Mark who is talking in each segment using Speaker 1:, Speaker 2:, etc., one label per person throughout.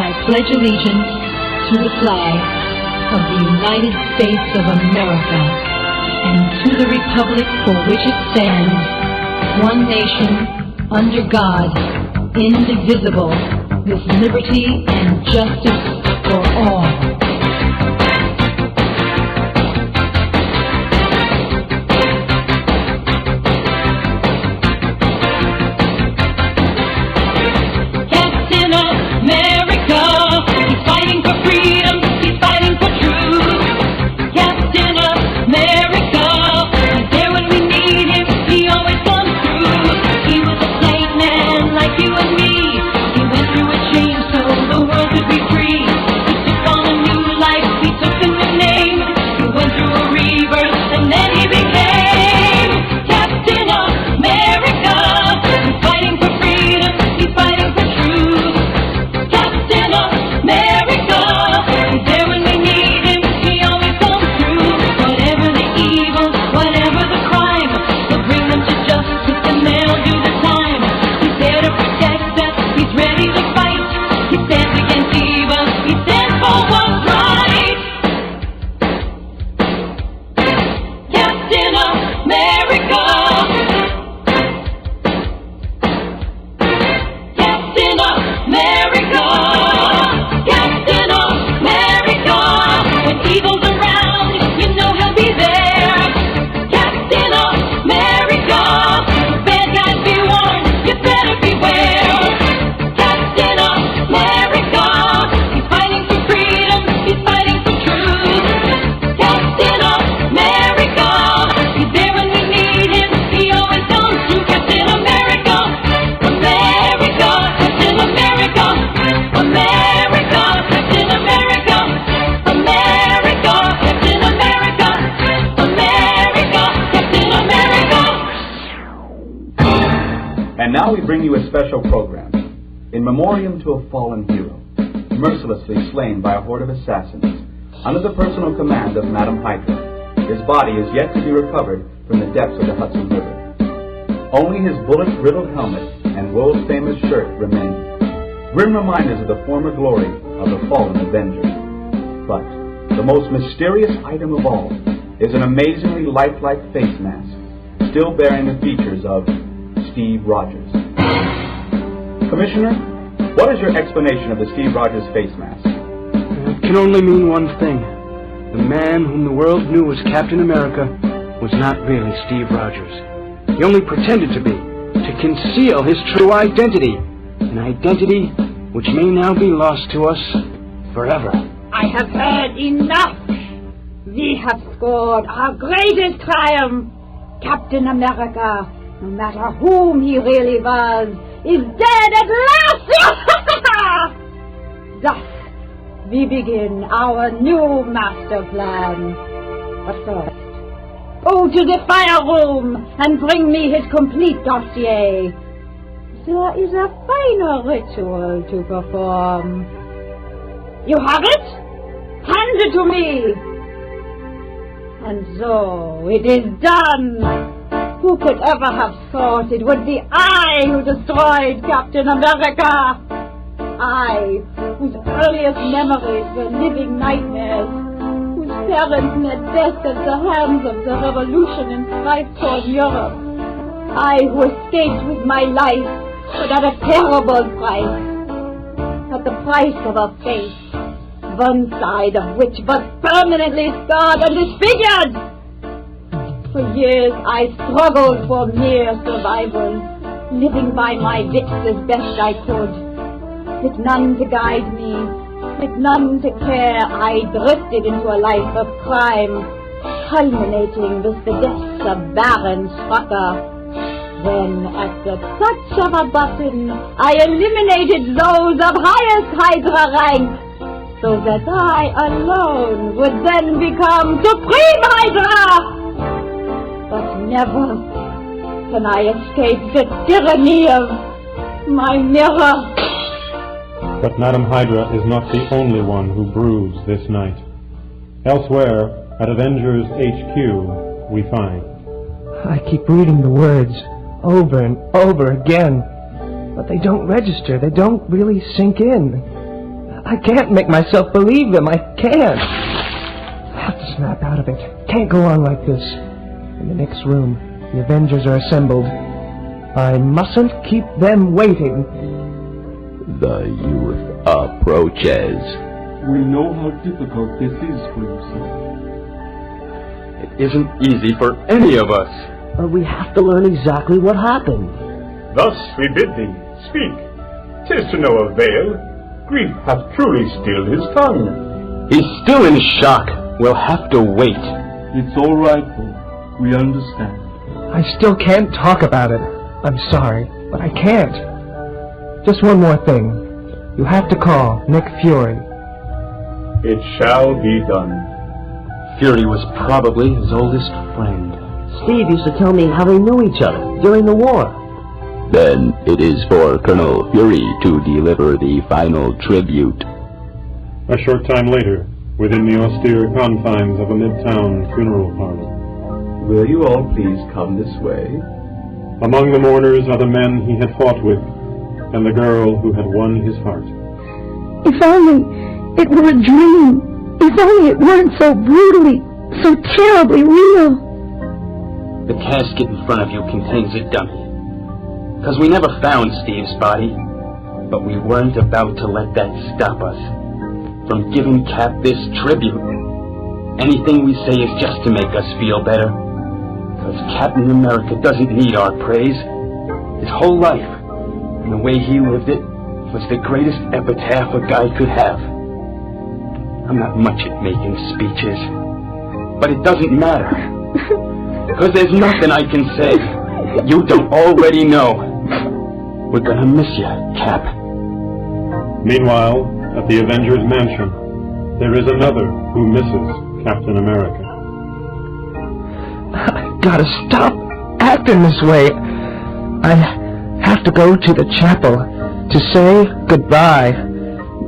Speaker 1: I pledge allegiance to the flag of the United States of America and to the republic for which it stands, one nation, under God, indivisible, with liberty and justice for all.
Speaker 2: And now we bring you a special program, in memoriam to a fallen hero, mercilessly slain by a horde of assassins, under the personal command of Madam Hydra. His body is yet to be recovered from the depths of the Hudson River. Only his bullet-riddled helmet and world-famous shirt remain, grim reminders of the former glory of the fallen Avengers. But the most mysterious item of all is an amazingly lifelike face mask, still bearing the features of Steve Rogers. Commissioner, what is your explanation of the Steve Rogers face mask?
Speaker 3: It can only mean one thing. The man whom the world knew as Captain America was not really Steve Rogers. He only pretended to be, to conceal his true identity, an identity which may now be lost to us forever.
Speaker 4: I have heard enough. We have scored our greatest triumph. Captain America, no matter whom he really was, is dead at last! Thus, we begin our new master plan. But first, go to the fire room and bring me his complete dossier. There is a final ritual to perform. You have it? Hand it to me. And so it is done. Who could ever have thought it would be I who destroyed Captain America? I, whose earliest memories were living nightmares, whose parents met death at the hands of the revolution and strife toward Europe. I who escaped with my life, but at a terrible price. At the price of a face, one side of which was permanently scarred and disfigured. For years I struggled for mere survival, living by my wits as best I could. With none to guide me, with none to care, I drifted into a life of crime, culminating with the deaths of Baron Strucker. Then, at the touch of a button, I eliminated those of highest Hydra rank, so that I alone would then become Supreme Hydra! But never can I escape the tyranny of my mirror.
Speaker 5: But Madam Hydra is not the only one who brews this night. Elsewhere, at Avengers HQ, we find.
Speaker 6: I keep reading the words over and over again, but they don't register. They don't really sink in. I can't make myself believe them. I can't. I have to snap out of it. Can't go on like this. In the next room, the Avengers are assembled. I mustn't keep them waiting.
Speaker 7: The youth approaches.
Speaker 8: We know how difficult this is for you, son.
Speaker 3: It isn't easy for any of us.
Speaker 6: But we have to learn exactly what happened.
Speaker 9: Thus we bid thee, speak. 'Tis to no avail. Grief hath truly stilled his tongue.
Speaker 3: He's still in shock. We'll have to wait.
Speaker 8: It's all right, Thor. We understand.
Speaker 6: I still can't talk about it. I'm sorry, but I can't. Just one more thing. You have to call Nick Fury.
Speaker 9: It shall be done.
Speaker 3: Fury was probably his oldest friend.
Speaker 6: Steve used to tell me how they knew each other during the war.
Speaker 7: Then it is for Colonel Fury to deliver the final tribute.
Speaker 5: A short time later, within the austere confines of a midtown funeral parlor.
Speaker 2: Will you all please come this way?
Speaker 5: Among the mourners are the men he had fought with, and the girl who had won his heart.
Speaker 10: If only it were a dream. If only it weren't so brutally, so terribly real.
Speaker 3: The casket in front of you contains a dummy. 'Cause we never found Steve's body, but we weren't about to let that stop us from giving Cap this tribute. Anything we say is just to make us feel better. 'Cause Captain America doesn't need our praise. His whole life, and the way he lived it, was the greatest epitaph a guy could have. I'm not much at making speeches, but it doesn't matter. 'Cause there's nothing I can say that you don't already know. We're gonna miss you, Cap.
Speaker 5: Meanwhile, at the Avengers Mansion, there is another who misses Captain America.
Speaker 6: I gotta stop acting this way. I have to go to the chapel to say goodbye,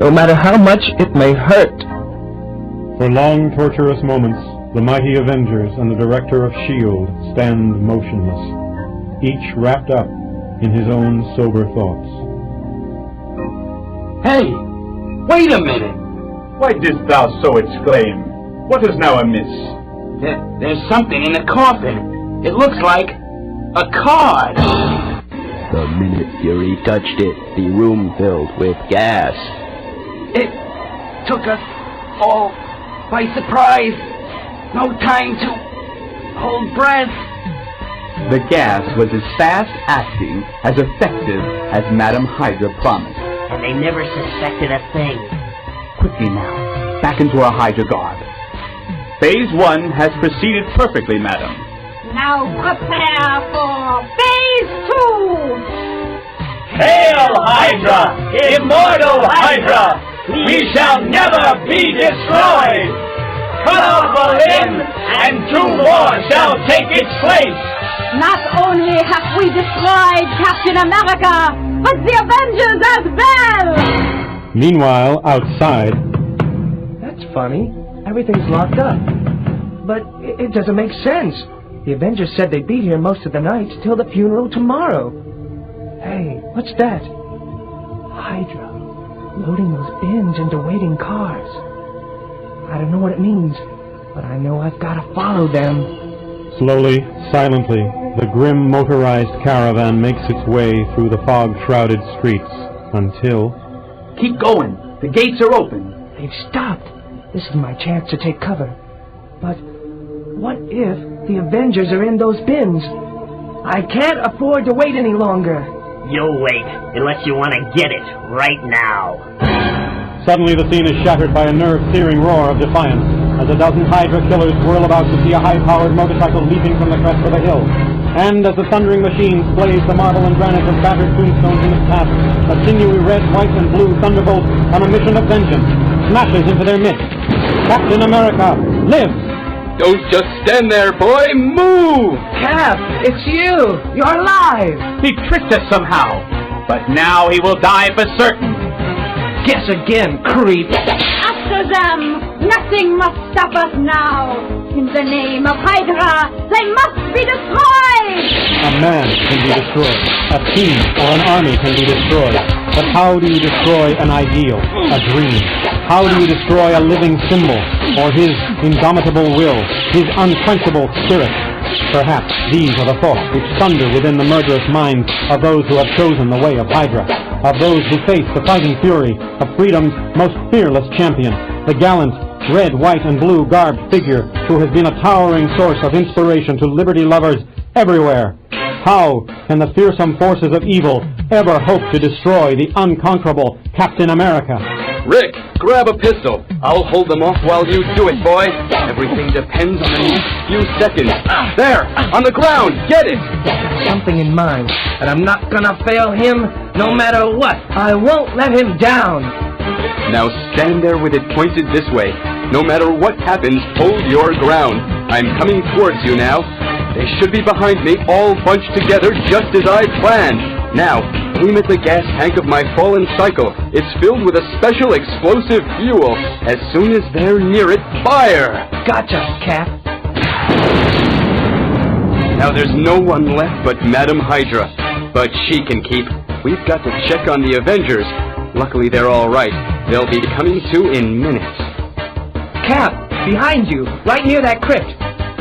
Speaker 6: no matter how much it may hurt.
Speaker 5: For long, torturous moments, the mighty Avengers and the director of S.H.I.E.L.D. stand motionless, each wrapped up in his own sober thoughts.
Speaker 3: Hey! Wait a minute!
Speaker 9: Why didst thou so exclaim? What is now amiss?
Speaker 3: There's something in the coffin. It looks like a card.
Speaker 7: The minute Fury touched it, the room filled with gas.
Speaker 3: It took us all by surprise. No time to hold breath.
Speaker 2: The gas was as fast-acting, as effective as Madam Hydra promised.
Speaker 11: And they never suspected a thing.
Speaker 2: Quickly now, back into our Hydra garb. Phase 1 has proceeded perfectly, madam.
Speaker 4: Now prepare for Phase 2!
Speaker 9: Hail, Hydra! Immortal Hydra! We shall never be destroyed! Cut off a limb, and 2 more shall take its place!
Speaker 4: Not only have we destroyed Captain America, but the Avengers as well!
Speaker 5: Meanwhile, outside...
Speaker 6: That's funny. Everything's locked up. But it doesn't make sense. The Avengers said they'd be here most of the night till the funeral tomorrow. Hey, what's that? Hydra. Loading those bins into waiting cars. I don't know what it means, but I know I've got to follow them.
Speaker 5: Slowly, silently, the grim motorized caravan makes its way through the fog-shrouded streets until...
Speaker 2: Keep going. The gates are open.
Speaker 6: They've stopped. This is my chance to take cover. But what if the Avengers are in those bins? I can't afford to wait any longer.
Speaker 11: You'll wait, unless you want to get it right now.
Speaker 5: Suddenly the scene is shattered by a nerve-searing roar of defiance as a dozen Hydra killers whirl about to see a high-powered motorcycle leaping from the crest of a hill. And as the thundering machine splays the marble and granite of battered tombstones in its path, a sinewy red, white, and blue thunderbolt on a mission of vengeance smashes into their midst. Captain America lives!
Speaker 3: Don't just stand there, boy! Move!
Speaker 6: Cap, it's you! You're alive!
Speaker 2: He tricked us somehow, but now he will die for certain.
Speaker 6: Guess again, creep!
Speaker 4: After them! Nothing must stop us now! In the name of Hydra, they must be destroyed!
Speaker 5: A man can be destroyed. A team or an army can be destroyed. But how do you destroy an ideal, a dream? How do you destroy a living symbol, or his indomitable will, his unquenchable spirit? Perhaps these are the thoughts which thunder within the murderous minds of those who have chosen the way of Hydra, of those who face the fighting fury of freedom's most fearless champion, the gallant, red, white, and blue garbed figure who has been a towering source of inspiration to liberty lovers everywhere. How can the fearsome forces of evil ever hope to destroy the unconquerable Captain America?
Speaker 3: Rick, grab a pistol. I'll hold them off while you do it, boy. Everything depends on the next few seconds. There, on the ground, get it!
Speaker 6: Something in mind, and I'm not gonna fail him no matter what. I won't let him down.
Speaker 3: Now stand there with it pointed this way. No matter what happens, hold your ground. I'm coming towards you now. They should be behind me, all bunched together just as I planned. Now, aim at the gas tank of my fallen cycle. It's filled with a special explosive fuel. As soon as they're near it, fire!
Speaker 6: Gotcha, Cap.
Speaker 3: Now there's no one left but Madam Hydra. But she can keep. We've got to check on the Avengers. Luckily they're all right. They'll be coming to in minutes.
Speaker 6: Cap, behind you, right near that crypt.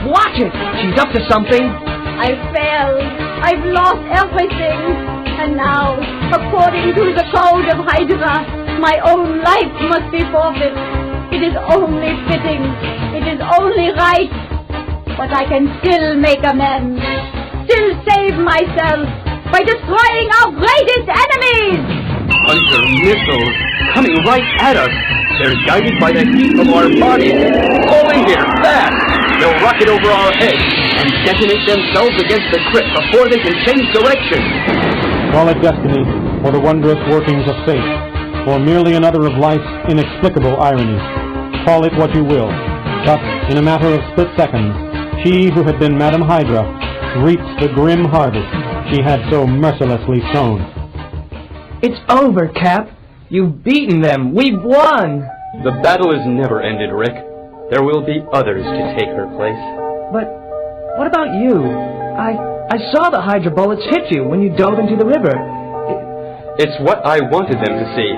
Speaker 6: Watch it! She's up to something.
Speaker 4: I failed. I've lost everything. And now, according to the code of Hydra, my own life must be forfeit. It is only fitting. It is only right. But I can still make amends. Still save myself by destroying our greatest enemies!
Speaker 3: Panther missiles coming right at us. They're guided by the heat of our bodies. Fall in here, fast! They'll rocket over our heads and detonate themselves against the crypt before they can change direction.
Speaker 5: Call it destiny, or the wondrous workings of fate, or merely another of life's inexplicable ironies. Call it what you will. But in a matter of split seconds, she who had been Madam Hydra reaped the grim harvest she had so mercilessly sown.
Speaker 6: It's over, Cap. You've beaten them. We've won.
Speaker 3: The battle is never ended, Rick. There will be others to take her place.
Speaker 6: But what about you? I saw the Hydra bullets hit you when you dove into the river.
Speaker 3: It's what I wanted them to see.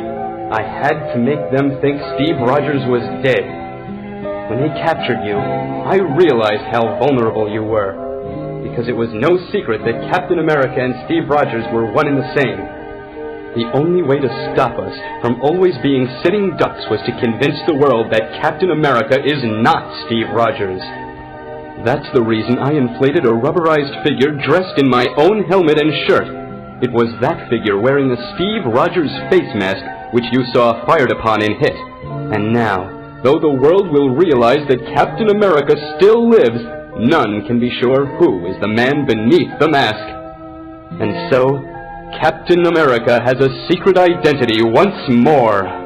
Speaker 3: I had to make them think Steve Rogers was dead. When they captured you, I realized how vulnerable you were. Because it was no secret that Captain America and Steve Rogers were one and the same. The only way to stop us from always being sitting ducks was to convince the world that Captain America is not Steve Rogers. That's the reason I inflated a rubberized figure dressed in my own helmet and shirt. It was that figure wearing the Steve Rogers face mask which you saw fired upon in Hit. And now, though the world will realize that Captain America still lives, none can be sure who is the man beneath the mask. And so, Captain America has a secret identity once more.